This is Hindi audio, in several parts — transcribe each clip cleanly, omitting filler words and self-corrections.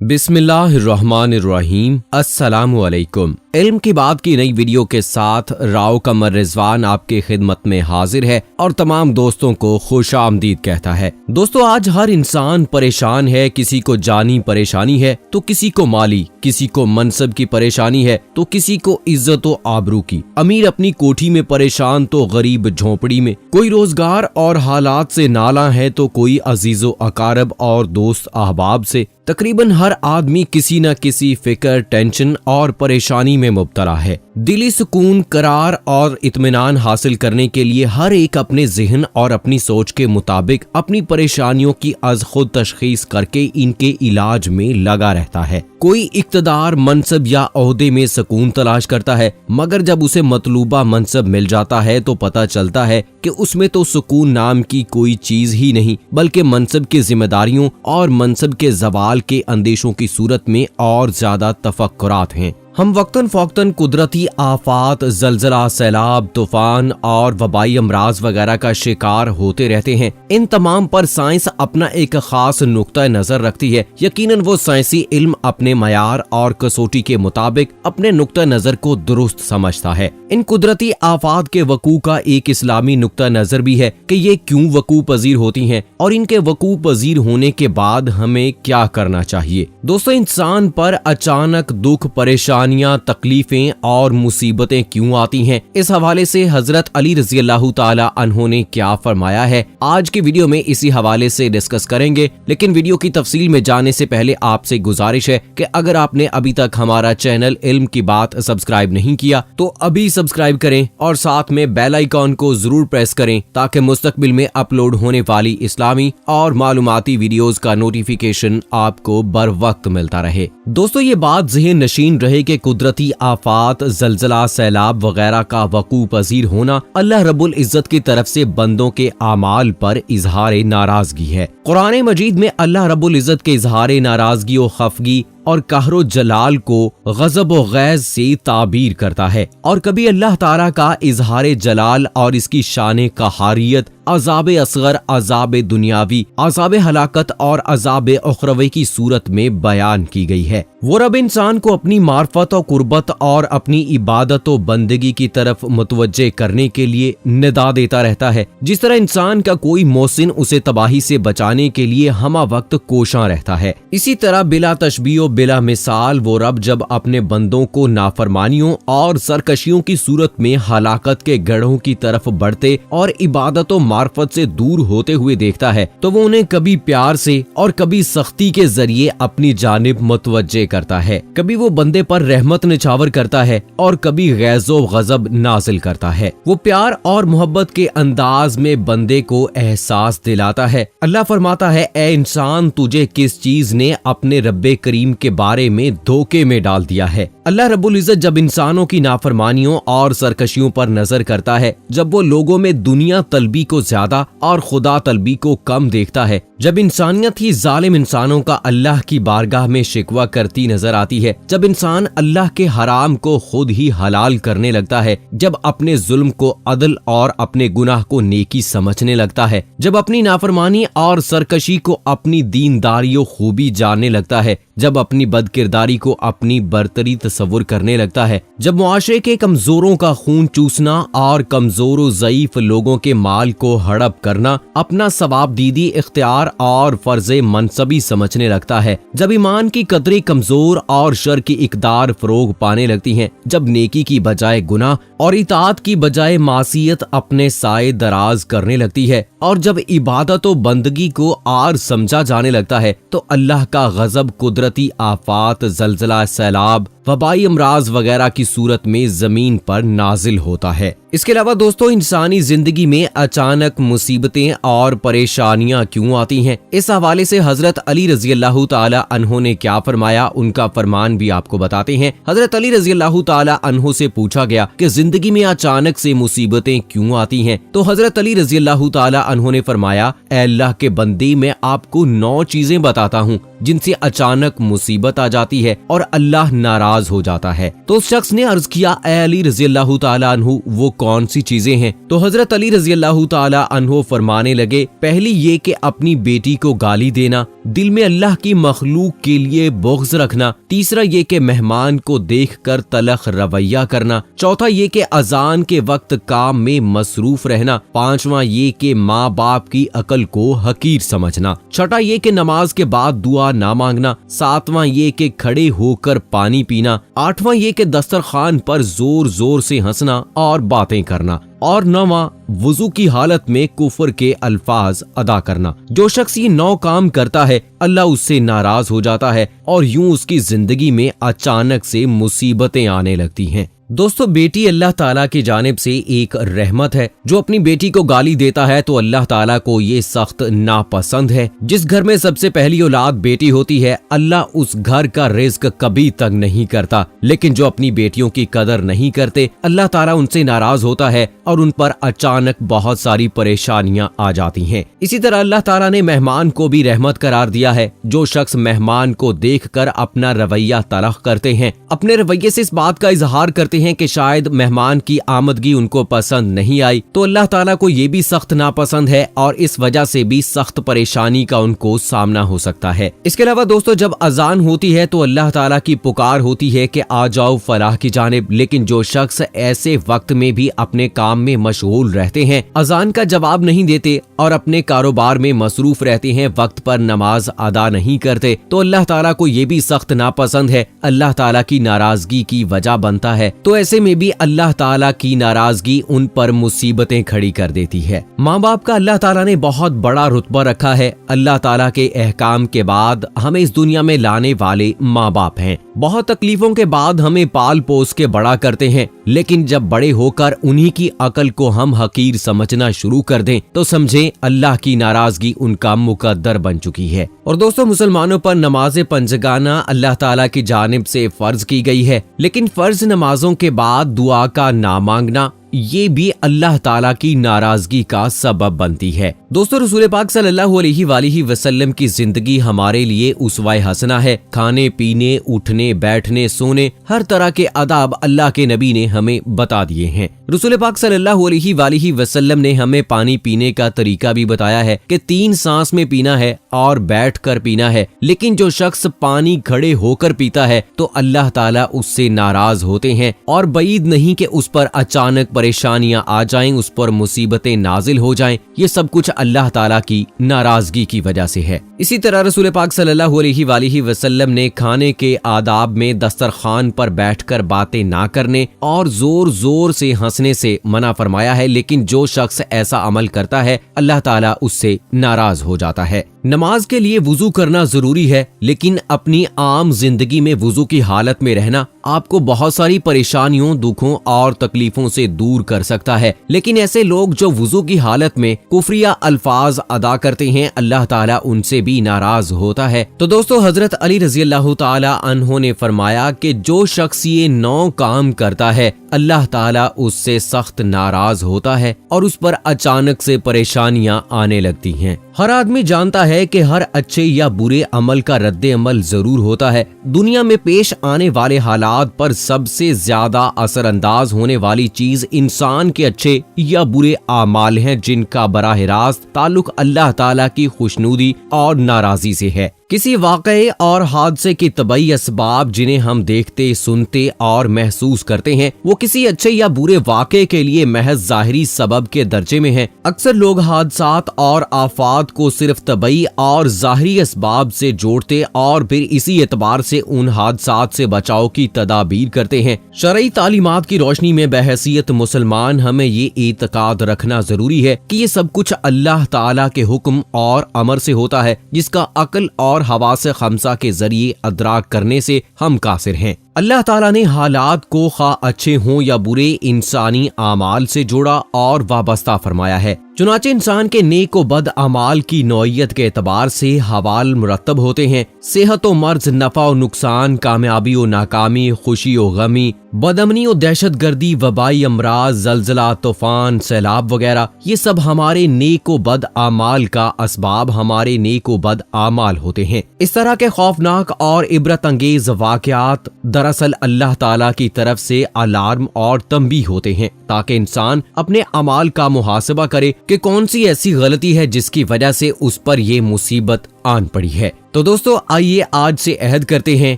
बिस्मिल्लाहिर्रहमानिर्रहीम। अस्सलामुअलैकुम। इल्म की बात की नई वीडियो के साथ राव कमर रिजवान आपके खिदमत में हाजिर है और तमाम दोस्तों को खुश आमदीद कहता है। दोस्तों, आज हर इंसान परेशान है। किसी को जानी परेशानी है तो किसी को माली, किसी को मनसब की परेशानी है तो किसी को इज्जत व आबरू की। अमीर अपनी कोठी में परेशान तो गरीब झोंपड़ी में। कोई रोजगार और हालात से नाला है तो कोई अजीजो अकारब और दोस्त अहबाब से। तकरीबन हर आदमी किसी न किसी फिक्र, टेंशन और परेशानी में मुब्तला है। दिली सुकून, करार और इत्मीनान हासिल करने के लिए हर एक अपने ज़हन और अपनी सोच के मुताबिक अपनी परेशानियों की अज खुद तशखीस करके इनके इलाज में लगा रहता है। कोई इक्तदार, मनसब या ओहदे में सुकून तलाश करता है, मगर जब उसे मतलूबा मनसब मिल जाता है तो पता चलता है कि उसमें तो सुकून नाम की कोई चीज ही नहीं, बल्कि मनसब की जिम्मेदारियों और मनसब के जवाल के अंदेशों की सूरत में और ज्यादा तफक्कुरात हैं। हम वक्तन फ़ौक्तन कुदरती आफात, जलजला, सैलाब, तूफान और वबाई अमराज वगैरह का शिकार होते रहते हैं। इन तमाम पर साइंस अपना एक खास नुक्ता नजर रखती है। यकीनन वो साइंसी इल्म अपने मयार और कसौटी के मुताबिक अपने नुक्ता नजर को दुरुस्त समझता है। इन कुदरती आफात के वकू का एक इस्लामी नुक्ता नजर भी है कि ये क्यों वकू पजीर होती हैं और इनके वकू पजीर होने के बाद हमें क्या करना चाहिए। दोस्तों, इंसान पर अचानक दुख, परेशानियां, तकलीफें और मुसीबतें क्यों आती हैं? इस हवाले से हजरत अली रजी अल्लाह ताला अन्हो ने क्या फरमाया है, आज की वीडियो में इसी हवाले से डिस्कस करेंगे। लेकिन वीडियो की तफसील में जाने से पहले आपसे गुजारिश है कि अगर आपने अभी तक हमारा चैनल इल्म की बात सब्सक्राइब नहीं किया तो अभी सब्सक्राइब करें और साथ में बेल आइकॉन को जरूर प्रेस करें ताकि मुस्तकबिल में अपलोड होने वाली इस्लामी और मालूमाती वीडियोस का नोटिफिकेशन आपको बर वक्त मिलता रहे। दोस्तों, ये बात ज़हन नशीन रहे कि कुदरती आफात, जलजला, सैलाब वगैरह का वकू पजीर होना अल्लाह रब्बुल इज्जत की तरफ से बंदों के आमाल पर इजहार नाराजगी है। कुरान मजीद में अल्लाह रब्बुल इज्जत के इजहार नाराजगी और खफगी और कहरो जलाल को गज़ब व गैज़ से ताबीर करता है और कभी अल्लाह ताला का इजहार जलाल और इसकी शान कहारियत अज़ाब असगर, अज़ाब दुनियावी, अज़ाब हलाकत और अज़ाब उखरवी की सूरत में बयान की गई है। वो रब इंसान को अपनी मार्फत और कुर्बत और अपनी इबादत और बंदगी की तरफ मुतवज्जे करने के लिए निदा देता रहता है। जिस तरह इंसान का कोई मोहसिन उसे तबाही से बचाने के लिए हमा वक्त कोशां रहता है, इसी तरह बिला तशबीह बिला मिसाल वो रब जब अपने बंदों को नाफरमानियों और सरकशियों की सूरत में हलाकत के गढ़ों की तरफ बढ़ते और इबादत और मार्फत से दूर होते हुए देखता है तो वो उन्हें कभी प्यार से और कभी सख्ती के जरिए अपनी जानिब मुतवज्जे करता है। कभी वो बंदे पर रहमत निछावर करता है और कभी गैज़ो गज़ब नाजिल करता है। वो प्यार और मोहब्बत के अंदाज में बंदे को एहसास दिलाता है। अल्लाह फरमाता है, ए इंसान, तुझे किस चीज ने अपने रब्बे करीम के बारे में धोखे में डाल दिया है। अल्लाह रब्बुल इज्जत जब इंसानों की नाफरमानियों और सरकशियों पर नजर करता है, जब वो लोगों में दुनिया तलबी को ज्यादा और खुदा तलबी को कम देखता है, जब इंसानियत ही जालिम इंसानों का अल्लाह की बारगाह में शिकवा करती नजर आती है, जब इंसान अल्लाह के हराम को खुद ही हलाल करने लगता है, जब अपने जुल्म को अदल और अपने गुनाह को नेकी समझने लगता है, जब अपनी नाफरमानी और सरकशी को अपनी दीनदारी और खूबी जानने लगता है, जब अपनी बदकिरदारी को अपनी बरतरी तस्वुर करने लगता है, जब मुआशरे के कमजोरों का खून चूसना और कमजोर व ज़ईफ लोगों के माल को हड़प करना अपना सवाब दीदी इख्तियार और फर्जे मनसबी समझने लगता है, जब ईमान की कदरें कमजोर और शर की इकदार फरोग पाने लगती हैं, जब नेकी की बजाय गुनाह और इताअत की बजाय मासियत अपने साए दराज करने लगती है और जब इबादत व बंदगी को आर समझा जाने लगता है तो अल्लाह का गजब कुदरती आफात, जलजला, सैलाब, वबाई अमराज वगैरह की सूरत में जमीन पर नाजिल होता है। इसके अलावा दोस्तों, इंसानी जिंदगी में अचानक मुसीबतें और परेशानियां क्यों आती हैं? इस हवाले से हजरत अली रजी अल्लाह ताला अन्हो ने क्या फरमाया, उनका फरमान भी आपको बताते हैं। हजरत अली रजी अल्लाह ताला अन्हो से पूछा गया कि जिंदगी में अचानक से मुसीबतें क्यों आती हैं? तो हजरत अली रजी अल्लाह ताला अन्हो ने फरमाया, ऐ अल्लाह के बंदे, मैं आपको 9 चीजें बताता हूँ जिनसे अचानक मुसीबत आ जाती है और अल्लाह नाराज हो जाता है। तो उस शख्स ने अर्ज किया, ऐ अली रजी अल्लाह ताला अन्हु, वो कौन सी चीजें हैं? तो हजरत अली रजी अल्लाह ताला अन्हु फरमाने लगे, पहली ये कि अपनी बेटी को गाली देना, दिल में अल्लाह की मखलूक के लिए बुग़्ज़ रखना। तीसरा ये कि मेहमान को देखकर तलख रवैया करना। चौथा ये कि अजान के वक्त काम में मसरूफ रहना। पांचवा ये कि माँ बाप की अकल को हकीर समझना। छठा ये कि नमाज के बाद दुआ ना मांगना। सातवां ये कि खड़े होकर पानी पीना। आठवां ये कि दस्तरखान पर जोर जोर से हंसना और बातें करना। और नौवां वुजू की हालत में कुफर के अल्फाज अदा करना। जो शख्स ये 9 काम करता है अल्लाह उससे नाराज हो जाता है और यूं उसकी जिंदगी में अचानक से मुसीबतें आने लगती हैं। दोस्तों, बेटी अल्लाह ताला की जानिब से एक रहमत है। जो अपनी बेटी को गाली देता है तो अल्लाह ताला को ये सख्त नापसंद है। जिस घर में सबसे पहली औलाद बेटी होती है अल्लाह उस घर का रिज्क कभी तक नहीं करता। लेकिन जो अपनी बेटियों की कदर नहीं करते अल्लाह ताला उनसे नाराज होता है और उन पर अचानक बहुत सारी परेशानियां आ जाती हैं। इसी तरह अल्लाह ताला ने मेहमान को भी रहमत करार दिया है। जो शख्स मेहमान को देखकर अपना रवैया तलख करते हैं, अपने रवैये से इस बात का इजहार करते हैं कि शायद मेहमान की आमदगी उनको पसंद नहीं आई, तो अल्लाह ताला को ये भी सख्त नापसंद है और इस वजह से भी सख्त परेशानी का उनको सामना हो सकता है। इसके अलावा दोस्तों, जब अजान होती है तो अल्लाह ताला की पुकार होती है कि आ जाओ फलाह की जानिब। लेकिन जो शख्स ऐसे वक्त में भी अपने काम में मशगूल रहते हैं, अजान का जवाब नहीं देते और अपने कारोबार में मसरूफ रहते हैं, वक्त पर नमाज अदा नहीं करते, तो अल्लाह ताला को ये भी सख्त नापसंद है। अल्लाह ताला की नाराजगी की वजह बनता है। तो ऐसे में भी अल्लाह ताला की नाराजगी उन पर मुसीबतें खड़ी कर देती है। माँ बाप का अल्लाह ताला ने बहुत बड़ा रुतबा रखा है। अल्लाह ताला के अहकाम के बाद हमें इस दुनिया में लाने वाले माँ बाप हैं। बहुत तकलीफों के बाद हमें पाल पोस के बड़ा करते हैं, लेकिन जब बड़े होकर उन्हीं की अकल को हम हकीर समझना शुरू कर दें तो समझें अल्लाह की नाराजगी उनका मुकद्दर बन चुकी है। और दोस्तों, मुसलमानों पर नमाज पंजगाना अल्लाह ताला की जानिब से फर्ज की गई है, लेकिन फर्ज नमाजों के बाद दुआ का ना मांगना ये भी अल्लाह ताला की नाराजगी का सबब बनती है। दोस्तों, रसूल पाक सल्लल्लाहु अलैहि वसल्लम की जिंदगी हमारे लिए उसवाए हसना है। खाने पीने, उठने बैठने, सोने, हर तरह के आदाब अल्लाह के नबी ने हमें बता दिए हैं। रसूल पाक सल्लल्लाहु अलैहि वसल्लम ने हमें पानी पीने का तरीका भी बताया है कि 3 सांस में पीना है और बैठ कर पीना है। लेकिन जो शख्स पानी खड़े होकर पीता है तो अल्लाह ताला उससे नाराज होते हैं और बईद नहीं कि उस पर अचानक परेशानियां आ जाएं, उस पर मुसीबतें नाजिल हो जाएं। ये सब कुछ अल्लाह ताला की नाराजगी की वजह से है। इसी तरह रसूल पाक सल्लल्लाहु अलैहि वसल्लम ने खाने के आदाब में दस्तरखान पर बैठकर बातें ना करने और जोर जोर से हंसने से मना फरमाया है। लेकिन जो शख्स ऐसा अमल करता है अल्लाह ताला उससे नाराज हो जाता है। नमाज के लिए वुजू करना जरूरी है, लेकिन अपनी आम जिंदगी में वुजू की हालत में रहना आपको बहुत सारी परेशानियों, दुखों और तकलीफों से दूर कर सकता है। लेकिन ऐसे लोग जो वुजू की हालत में कुफरिया अल्फाज अदा करते हैं अल्लाह ताला उनसे भी नाराज होता है। तो दोस्तों, हजरत अली रजी अल्लाह ताला अन्हो ने फरमाया कि जो शख्स ये 9 काम करता है अल्लाह ताला उससे सख्त नाराज होता है और उस पर अचानक से परेशानियां आने लगती हैं। हर आदमी जानता है कि हर अच्छे या बुरे अमल का रद्द अमल जरूर होता है। दुनिया में पेश आने वाले हालात पर सबसे ज्यादा असरअंदाज होने वाली चीज इंसान के अच्छे या बुरे आमाल हैं, जिनका बराह रास्त ताल्लुक अल्लाह ताला की खुशनुदी और नाराजी से है। किसी वाक़ये और हादसे के तबई असबाब जिन्हें हम देखते, सुनते और महसूस करते हैं वो किसी अच्छे या बुरे वाक़ये के लिए महज ज़ाहिरी सबब के दर्जे में हैं। अक्सर लोग हादसात और आफात को सिर्फ तबई और ज़ाहिरी असबाब से जोड़ते और फिर इसी एतबार से उन हादसात से बचाव की तदाबीर करते हैं। शरई तालीमात की रोशनी में बहैसियत मुसलमान हमें ये एतकाद रखना जरूरी है कि ये सब कुछ अल्लाह ताला के हुक्म और अमर से होता है, जिसका अक्ल और हवास खमसा के जरिए अदराक करने से हम कासिर हैं। अल्लाह ताला ने हालात को खा अच्छे हों या बुरे इंसानी आमाल से जोड़ा और वाबस्ता फरमाया है। चुनाचे इंसान के नेक व बद अमाल की नौइयत के एतबार से हवाल मुरतब होते हैं। सेहत व मर्ज, नफा व नुकसान, कामयाबी व नाकामी, खुशी व गमी, बदअमनी व दहशत गर्दी, वबाई अमराज, जलजला, तूफान, सैलाब वगैरह, ये सब हमारे नेक व बद अमाल का असबाब हमारे नेक व बद अमाल होते हैं। इस तरह के खौफनाक और इबरत अंगेज वाकयात दरअसल अल्लाह ताला की तरफ से अलार्म और तंबीह होते हैं ताकि इंसान अपने अमाल का मुहासबा करे कि कौन सी ऐसी गलती है जिसकी वजह से उस पर ये मुसीबत आन पड़ी है। तो दोस्तों आइए आज से अहद करते हैं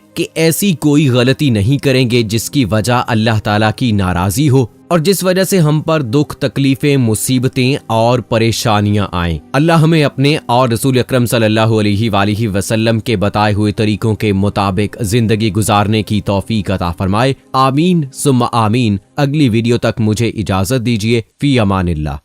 कि ऐसी कोई गलती नहीं करेंगे जिसकी वजह अल्लाह ताला की नाराजी हो और जिस वजह से हम पर दुख, तकलीफें, मुसीबतें और परेशानियां आएं। अल्लाह हमें अपने और रसूल अकरम सल्लल्लाहु अलैहि वसल्लम के बताए हुए तरीकों के मुताबिक जिंदगी गुजारने की तौफीक अता फरमाए। आमीन सुम्मा आमीन। अगली वीडियो तक मुझे इजाजत दीजिए। फी अमानिल्लाह।